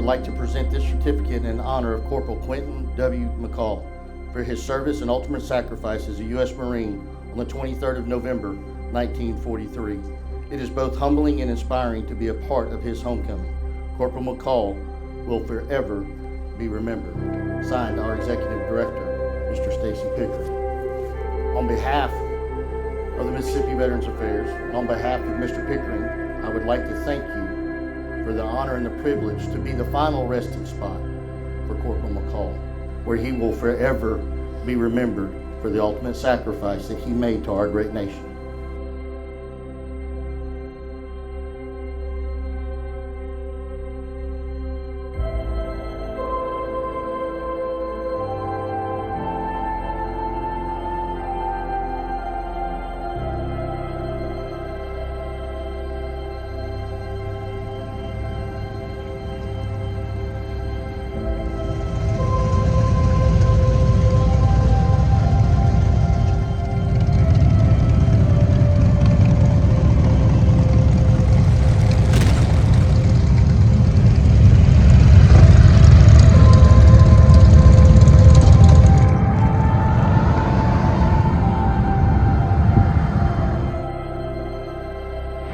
like to present this certificate in honor of Corporal Quentin W. McCall for his service and ultimate sacrifice as a U.S. Marine on the 23rd of November, 1943. It is both humbling and inspiring to be a part of his homecoming. Corporal McCall will forever be remembered. Signed, our Executive Director, Mr. Stacy Pickering. On behalf of the Mississippi Veterans Affairs, and on behalf of Mr. Pickering, I would like to thank you for the honor and the privilege to be the final resting spot for Corporal McCall, where he will forever be remembered for the ultimate sacrifice that he made to our great nation.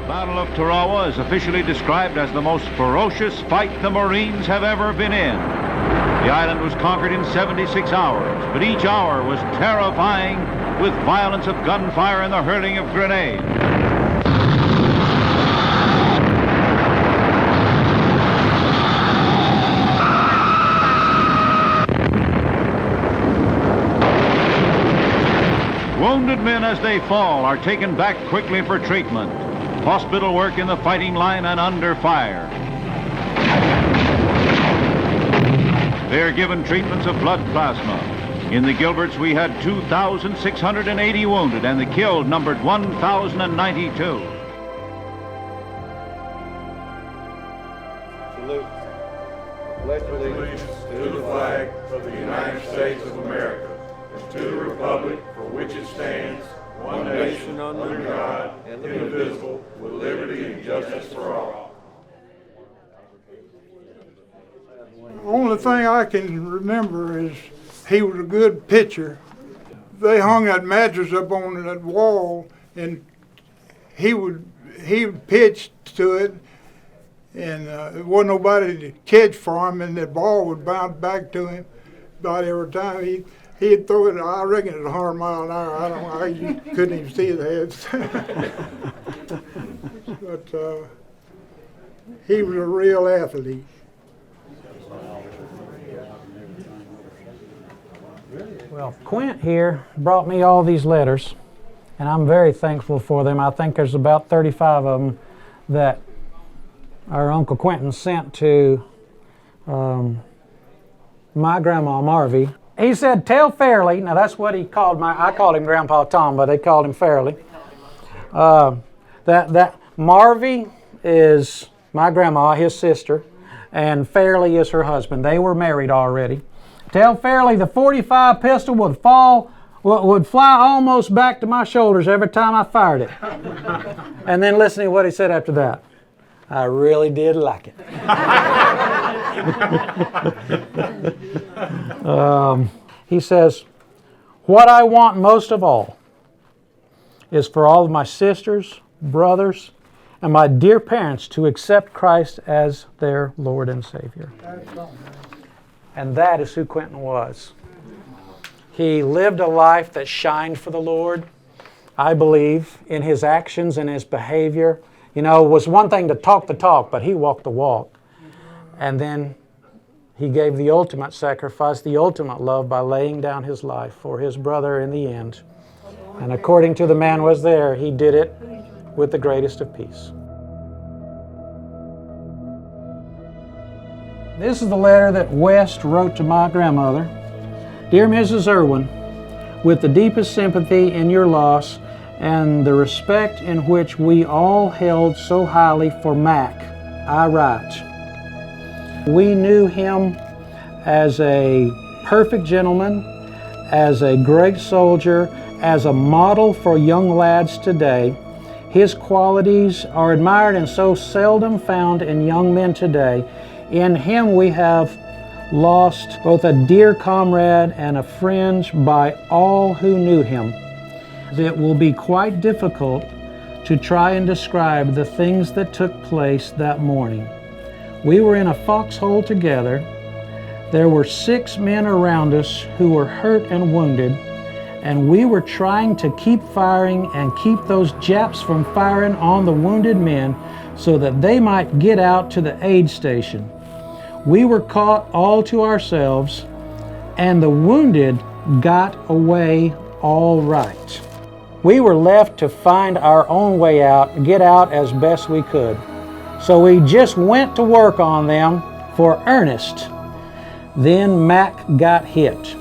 Battle of Tarawa is officially described as the most ferocious fight the Marines have ever been in. The island was conquered in 76 hours, but each hour was terrifying with violence of gunfire and the hurling of grenades. Wounded men as they fall are taken back quickly for treatment. Hospital work in the fighting line and under fire. They are given treatments of blood plasma. In the Gilberts, we had 2,680 wounded, and the killed numbered 1,092. Salute. Pledge allegiance to the flag of the United States of America and to the republic for which it stands, one nation under God, indivisible, with liberty and justice for all. The only thing I can remember is he was a good pitcher. They hung that mattress up on that wall, and he would pitch to it, and there wasn't nobody to catch for him, and that ball would bounce back to him about every time. He'd throw it, I reckon it's 100 miles an hour. I don't know, you couldn't even see the heads. But he was a real athlete. Well, Quint here brought me all these letters, and I'm very thankful for them. I think there's about 35 of them that our Uncle Quentin sent to my grandma Marvy. He said, tell Fairley, now that's what he called I called him Grandpa Tom, but they called him Fairley. That Marvy is my grandma, his sister, and Fairley is her husband. They were married already. Tell Fairley the .45 pistol would fly almost back to my shoulders every time I fired it. And then listen to what he said after that. I really did like it. He says, what I want most of all is for all of my sisters, brothers, and my dear parents to accept Christ as their Lord and Savior. And that is who Quentin was. He lived a life that shined for the Lord, I believe, in his actions and his behavior. You know, it was one thing to talk the talk, but he walked the walk. And then he gave the ultimate sacrifice, the ultimate love by laying down his life for his brother in the end. And according to the man was there, he did it with the greatest of peace. This is the letter that West wrote to my grandmother. Dear Mrs. Irwin, with the deepest sympathy in your loss and the respect in which we all held so highly for Mac, I write. We knew him as a perfect gentleman, as a great soldier, as a model for young lads today. His qualities are admired and so seldom found in young men today. In him we have lost both a dear comrade and a friend by all who knew him. It will be quite difficult to try and describe the things that took place that morning. We were in a foxhole together. There were 6 men around us who were hurt and wounded, and we were trying to keep firing and keep those Japs from firing on the wounded men so that they might get out to the aid station. We were caught all to ourselves, and the wounded got away all right. We were left to find our own way out, get out as best we could. So we just went to work on them for earnest. Then Mac got hit.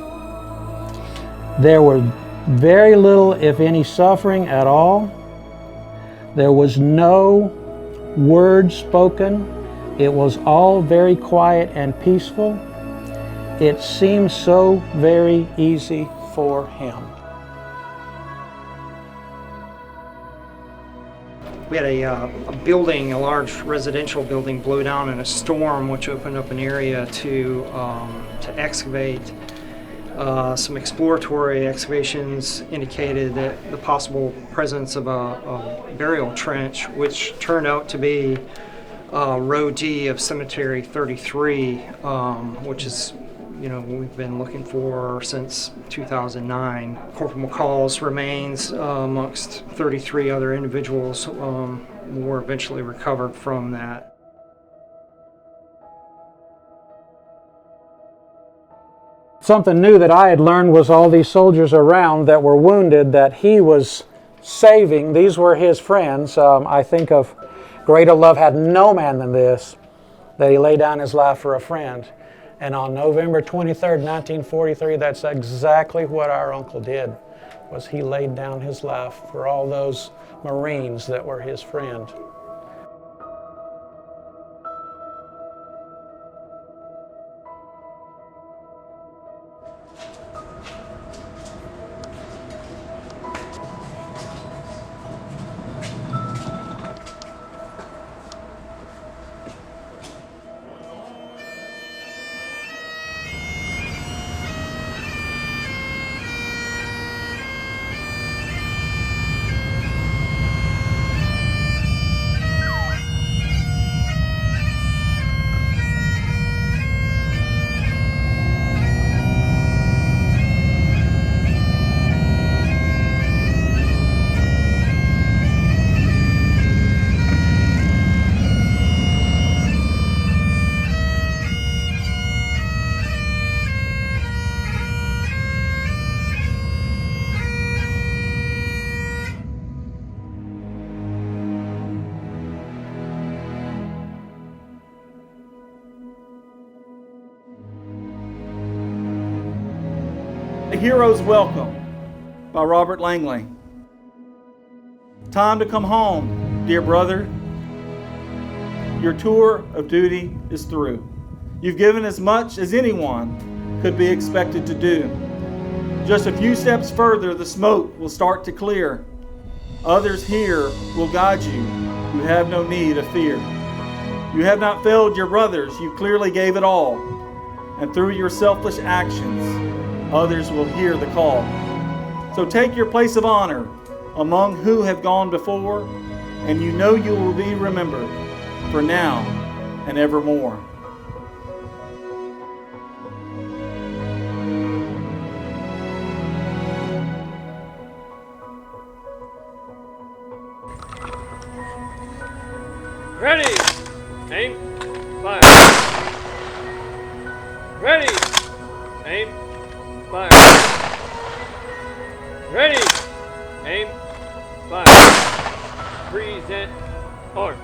There was very little, if any, suffering at all. There was no word spoken. It was all very quiet and peaceful. It seemed so very easy for him. We had a building, a large residential building, blow down in a storm, which opened up an area to excavate. Some exploratory excavations indicated that the possible presence of a burial trench, which turned out to be Row D of Cemetery 33, which is, we've been looking for since 2009. Corporal McCall's remains, amongst 33 other individuals, were eventually recovered from that. Something new that I had learned was all these soldiers around that were wounded that he was saving. These were his friends. I think of greater love had no man than this, that he laid down his life for a friend. And on November 23rd, 1943, that's exactly what our uncle did, was he laid down his life for all those Marines that were his friend. A Hero's Welcome by Robert Langley. Time to come home, dear brother. Your tour of duty is through. You've given as much as anyone could be expected to do. Just a few steps further, the smoke will start to clear. Others here will guide you. You have no need of fear. You have not failed your brothers. You clearly gave it all. And through your selfless actions, others will hear the call. So take your place of honor among who have gone before, and you know you will be remembered for now and evermore. Ready! Aim! Fire! Ready! Aim! Fire! Ready! Aim! Fire! Present order.